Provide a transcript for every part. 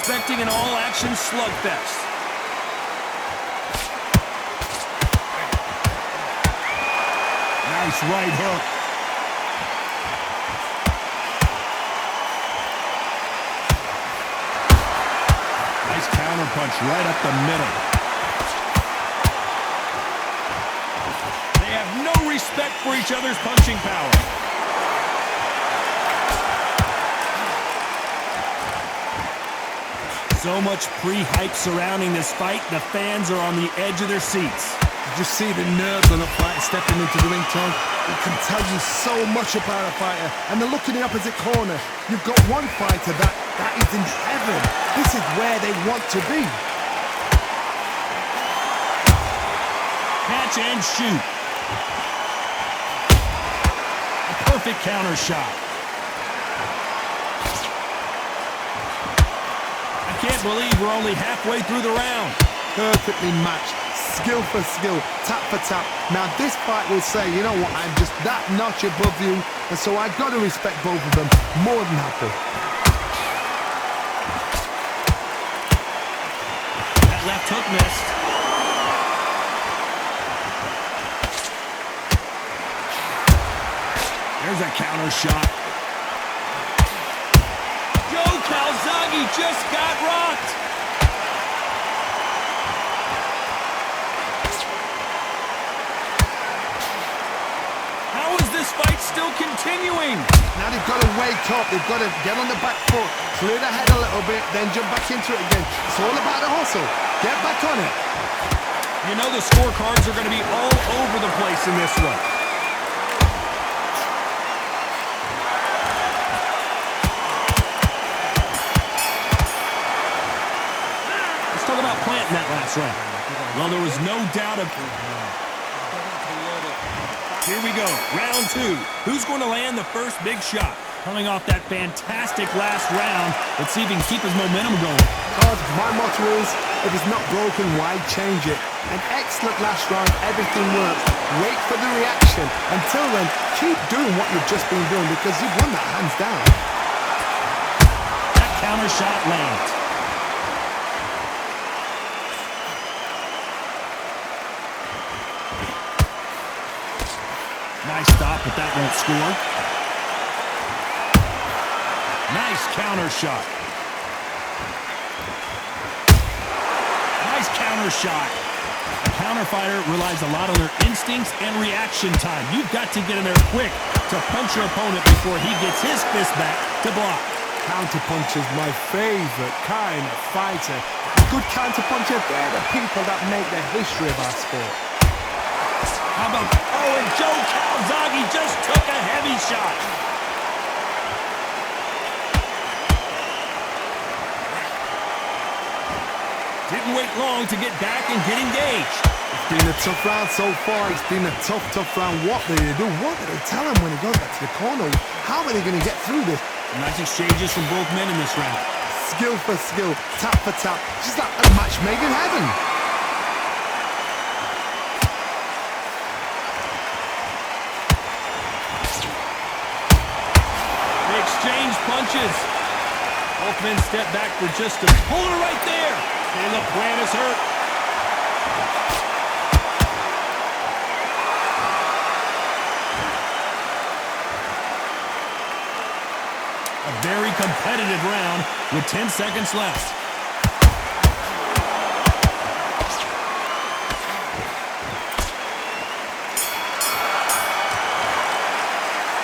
expecting an all-action slugfest. Nice right hook. Nice counter punch right up the middle. They have no respect for each other's punching power. So much pre-hype surrounding this fight, the fans are on the edge of their seats. You just see the nerves on a fighter stepping into the ring, Tom. It can tell you so much about a fighter. And then look in the opposite corner. You've got one fighter that is in heaven. This is where they want to be. Catch and shoot. A perfect counter shot. I can't believe we're only halfway through the round. Perfectly matched. Skill for skill, tap for tap. Now this fight will say, you know what, I'm just that notch above you, and so I got to respect both of them. More than happy. That left hook missed. There's a counter shot. Calzaghe just got rocked. How is this fight still continuing? Now they've got to wake up. They've got to get on the back foot, clear the head a little bit, then jump back into it again. It's all about the hustle. Get back on it. You know the scorecards are going to be all over the place in this one. Talk about planting that last round. Well, there was no doubt of... Here we go, round two. Who's going to land the first big shot? Coming off that fantastic last round, let's see if he can keep his momentum going. My motto is, if it's not broken, why change it? An excellent last round, everything works. Wait for the reaction. Until then, keep doing what you've just been doing because you've won that hands down. That counter shot lands. Nice stop, but that won't score. Nice counter shot. Nice counter shot. A counter fighter relies a lot on their instincts and reaction time. You've got to get in there quick to punch your opponent before he gets his fist back to block. Counter punch is my favorite kind of fighter. A good counter puncher, they're the people that make the history of our sport. How about... Oh, and Joe Calzaghe just took a heavy shot. Didn't wait long to get back and get engaged. It's been a tough round so far. It's been a tough round. What do they do? What do they tell him when he goes back to the corner? How are they going to get through this? Nice exchanges from both men in this round. Skill for skill, tap for tap. Just like a match made in heaven. Exchange punches. Both men step back for just a... Hold it right there. And the plan is hurt. A very competitive round with 10 seconds left.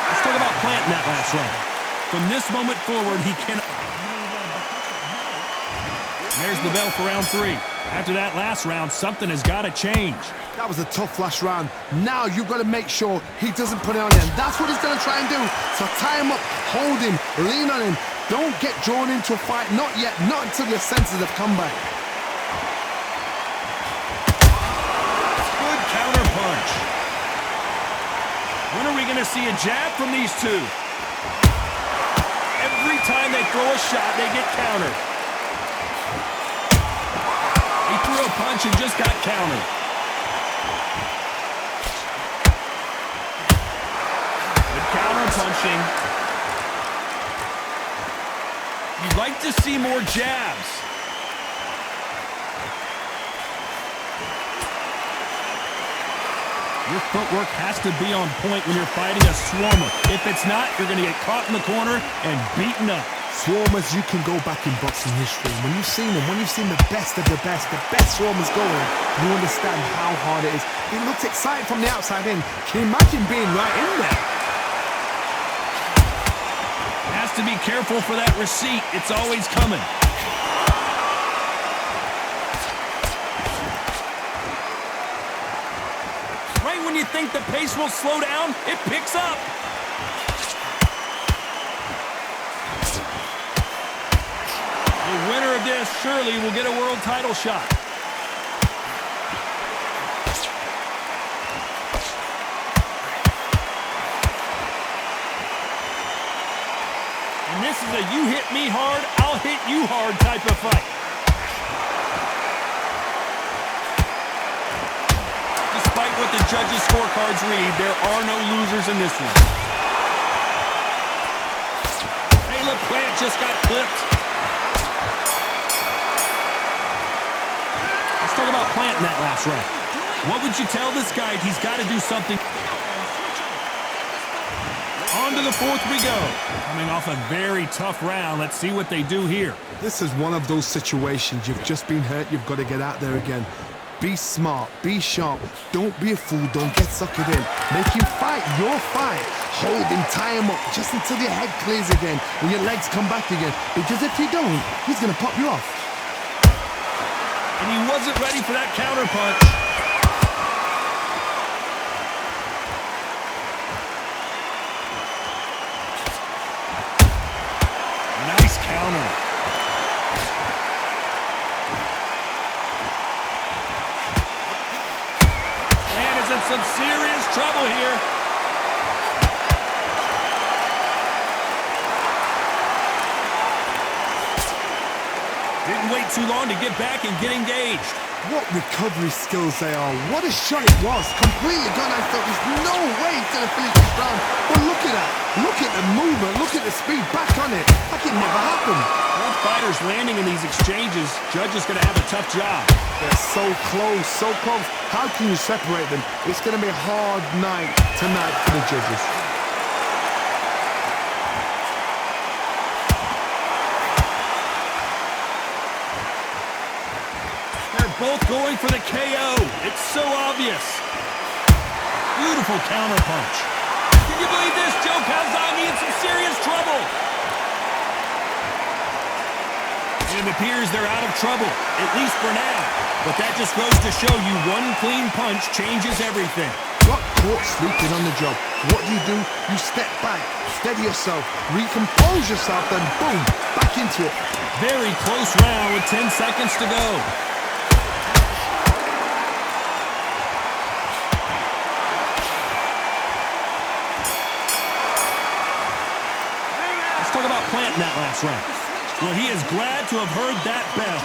Let's talk about planting that last round. From this moment forward, he can... There's the bell for round three. After that last round, something has got to change. That was a tough last round. Now you've got to make sure he doesn't put it on you. And that's what he's going to try and do. So tie him up, hold him, lean on him. Don't get drawn into a fight. Not yet. Not until your senses have come back. Good counter punch. When are we going to see a jab from these two? Every time they throw a shot, they get countered. He threw a punch and just got countered. Good counter punching. You'd like to see more jabs. Your footwork has to be on point when you're fighting a swarmer. If it's not, you're going to get caught in the corner and beaten up. Swarmers, you can go back in boxing history. When you've seen them, when you've seen the best of the best swarmers going, you understand how hard it is. It looks exciting from the outside in. Can you imagine being right in there? Has to be careful for that receipt. It's always coming. Right when you think the pace will slow down, it picks up. The winner of this surely will get a world title shot. And this is a you hit me hard, I'll hit you hard type of fight. Despite what the judges' scorecards read, there are no losers in this one. Caleb Plant just got clipped. Let's talk about Plant in that last round. What would you tell this guy? He's got to do something. On to the fourth we go. Coming off a very tough round. Let's see what they do here. This is one of those situations. You've just been hurt. You've got to get out there again. Be smart. Be sharp. Don't be a fool. Don't get suckered in. Make him fight your fight. Hold him. Tie him up just until your head clears again and your legs come back again. Because if you don't, he's going to pop you off. And he wasn't ready for that counter punch. Nice counter. Man is in some serious trouble here. Didn't wait too long to get back and get engaged. What recovery skills they are. What a shot it was. Completely gone. I thought there's no way he's going to finish this round. But look at that. Look at the movement. Look at the speed. Back on it. Like it never happened. Both fighters landing in these exchanges. Judge is going to have a tough job. They're so close. So close. How can you separate them? It's going to be a hard night tonight for the judges. Both going for the KO. It's so obvious. Beautiful counter punch. Can you believe this? Joe Calzaghe in some serious trouble. It appears they're out of trouble, at least for now. But that just goes to show you one clean punch changes everything. Got caught sleeping on the job. What do? You step back, steady yourself, recompose yourself, then boom, back into it. Very close round with 10 seconds to go. Talk about Plant in that last round. Well, he is glad to have heard that bell.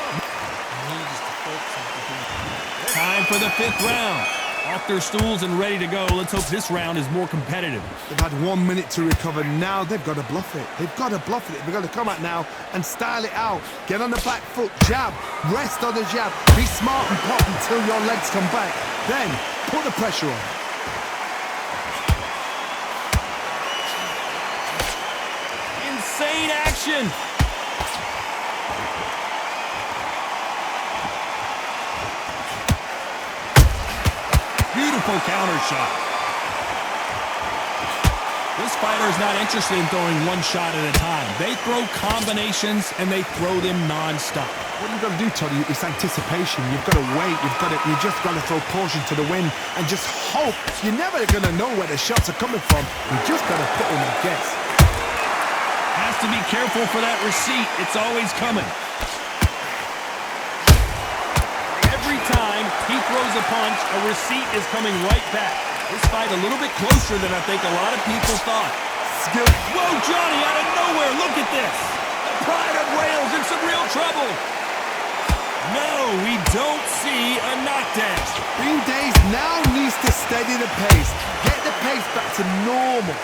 Time for the fifth round. Off their stools and ready to go. Let's hope this round is more competitive. They've had 1 minute to recover. Now they've got to bluff it. They've got to bluff it. They've got to come out now and style it out. Get on the back foot, jab, rest on the jab. Be smart and pop until your legs come back. Then put the pressure on. Insane action. Beautiful counter shot. This fighter is not interested in throwing one shot at a time. They throw combinations and they throw them non-stop. What you've got to do, Toddy, is anticipation. You've got to wait. You just got to throw caution to the wind and just hope. You're never going to know where the shots are coming from. You just got to put in a guess. Has to be careful for that receipt. It's always coming. Every time he throws a punch, a receipt is coming right back. This fight a little bit closer than I think a lot of people thought. Skill. Whoa, Johnny, out of nowhere. Look at this. The pride of Wales in some real trouble. No, we don't see a knockdown. Bean Days now needs to steady the pace. Get the pace back to normal.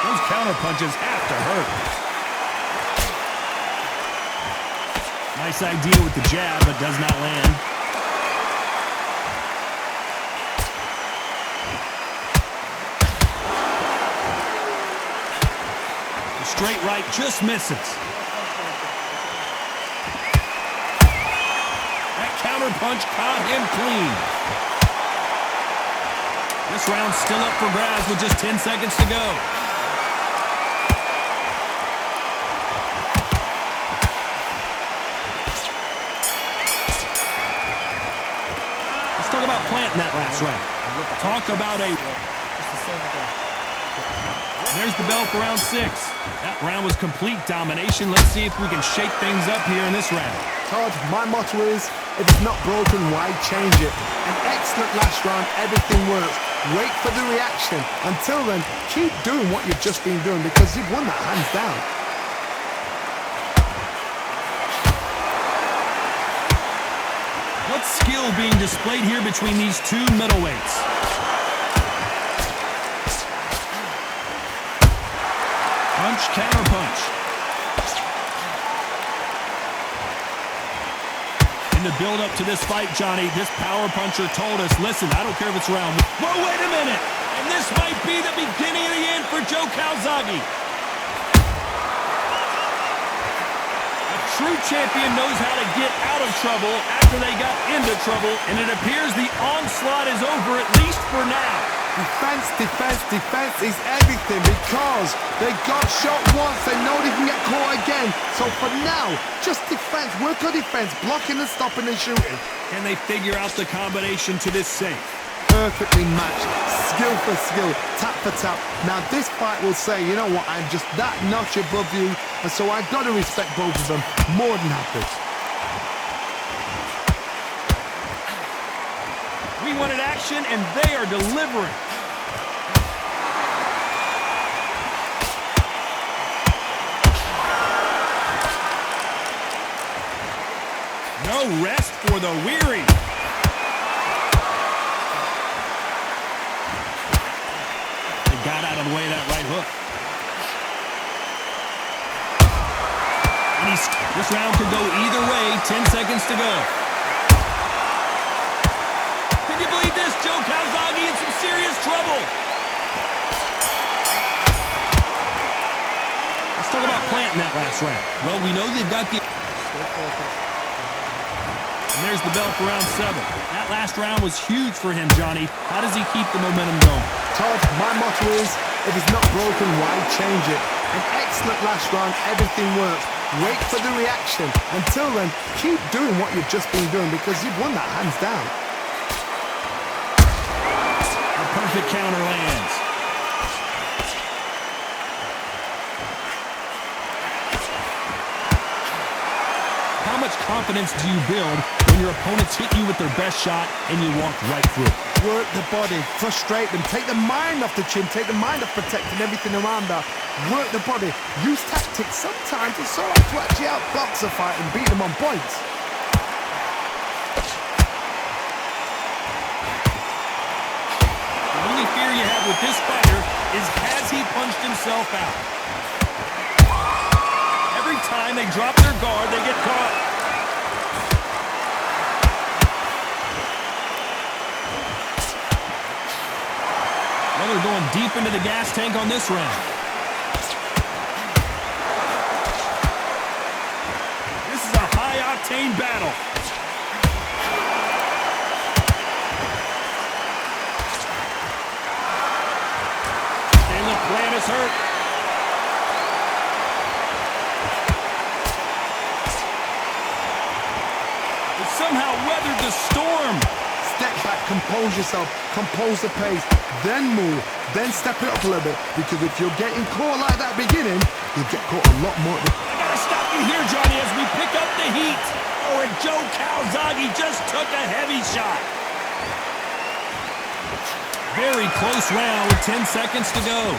Those counter punches have to hurt. Nice idea with the jab, but does not land. The straight right just misses. That counter punch caught him clean. This round's still up for grabs with just 10 seconds to go. Talk about planting that last round. Talk about a... There's the bell for round 6. That round was complete domination. Let's see if we can shake things up here in this round. Todd, my motto is, if it's not broken, why change it? An excellent last round, everything works. Wait for the reaction. Until then, keep doing what you've just been doing because you've won that hands down. What skill being displayed here between these two middleweights? Punch, counter punch. In the build-up to this fight, Johnny, this power puncher told us, listen, I don't care if it's round. Whoa, wait a minute! And this might be the beginning of the end for Joe Calzaghe. True champion knows how to get out of trouble after they got into trouble, and it appears the onslaught is over, at least for now. Defense, defense, defense is everything because they got shot once, they know they can get caught again. So for now, just defense, work on defense, blocking and stopping and shooting. Can they figure out the combination to this safe? Perfectly matched, skill for skill, tap for tap. Now this fight will say, you know what, I'm just that notch above you, and so I've got to respect both of them more than happy. We wanted action, and they are delivering. No rest for the weary. Got out of the way of that right hook. And this round could go either way. 10 seconds to go. Can you believe this? Joe Calzaghe in some serious trouble. Let's talk about planting that last round. Well, we know they've got the... And there's the bell for round 7. That last round was huge for him, Johnny. How does he keep the momentum going? Todd, my motto is, if it's not broken, why change it? An excellent last round, everything works. Wait for the reaction. Until then, keep doing what you've just been doing because you've won that hands down. A perfect counter lands. How much confidence do you build when your opponents hit you with their best shot and you walk right through it? Work the body, frustrate them, take the mind off the chin, take the mind off protecting everything around that. Work the body, use tactics. Sometimes it's so hard to actually outbox a fight and beat them on points. The only fear you have with this fighter is has he punched himself out? Every time they drop their guard, they get caught. Well, they're going deep into the gas tank on this round. This is a high-octane battle. Caleb Plant is hurt. They somehow weathered the storm. Step back, compose yourself, compose the pace, then move, then step it up a little bit. Because if you're getting caught like that beginning, you'll get caught a lot more. I gotta stop you here, Johnny, as we pick up the heat. Oh, and Joe Calzaghe just took a heavy shot. Very close round with 10 seconds to go.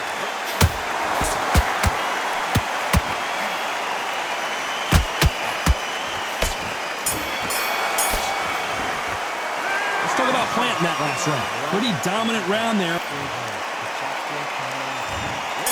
Talk about planting that last round. Pretty dominant round there.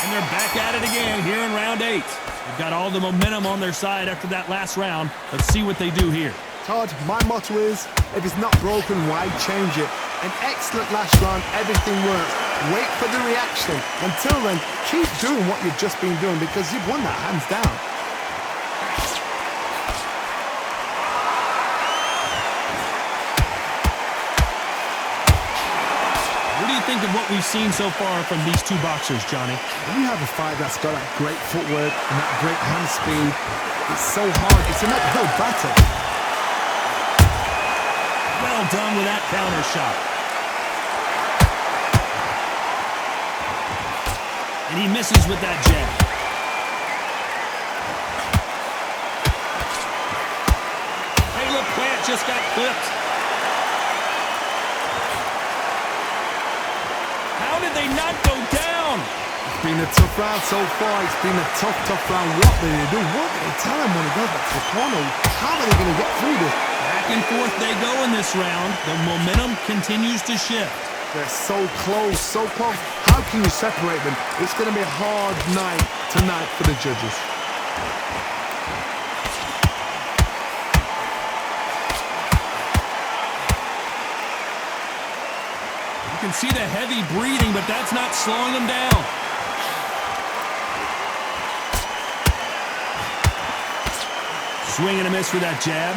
And they're back at it again here in round 8. They've got all the momentum on their side after that last round. Let's see what they do here. Todd, my motto is, if it's not broken, why change it? An excellent last round, everything works. Wait for the reaction. Until then, keep doing what you've just been doing because you've won that hands down. What do you think of what we've seen so far from these two boxers, Johnny? When you have a fight that's got that great footwork and that great hand speed, it's so hard. It's an uphill battle. Well done with that counter shot. And he misses with that jab. Hey, look, Plant just got clipped. How did they not go down? It's been a tough round so far. It's been a tough round. What do they do? What do they tell him when he goes back to the corner? How are they going to get through this? Back and forth they go in this round. The momentum continues to shift. They're so close, so close. How can you separate them? It's going to be a hard night tonight for the judges. You can see the heavy breathing, but that's not slowing them down. Swing and a miss for that jab.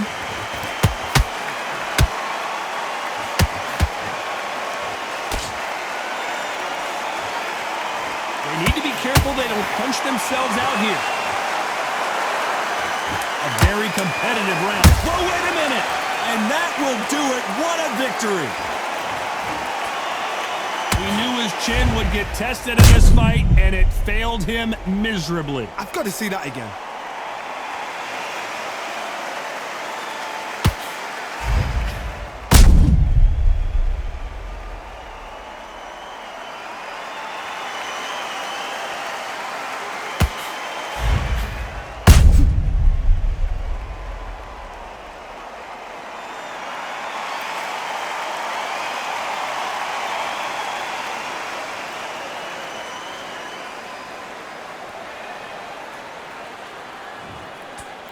They need to be careful they don't punch themselves out here. A very competitive round. Whoa, wait a minute! And that will do it. What a victory! He knew his chin would get tested in this fight, and it failed him miserably. I've got to see that again.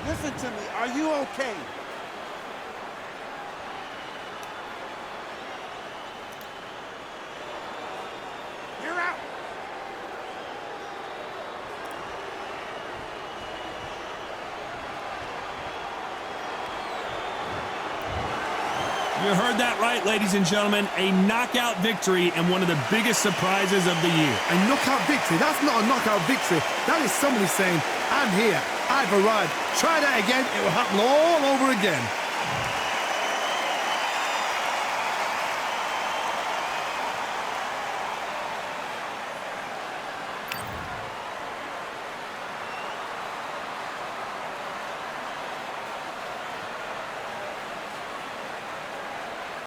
Listen to me. Are you okay? You're out. You heard that right, ladies and gentlemen. A knockout victory and one of the biggest surprises of the year. A knockout victory? That's not a knockout victory. That is somebody saying, I'm here, I've arrived. Try that again, it will happen all over again.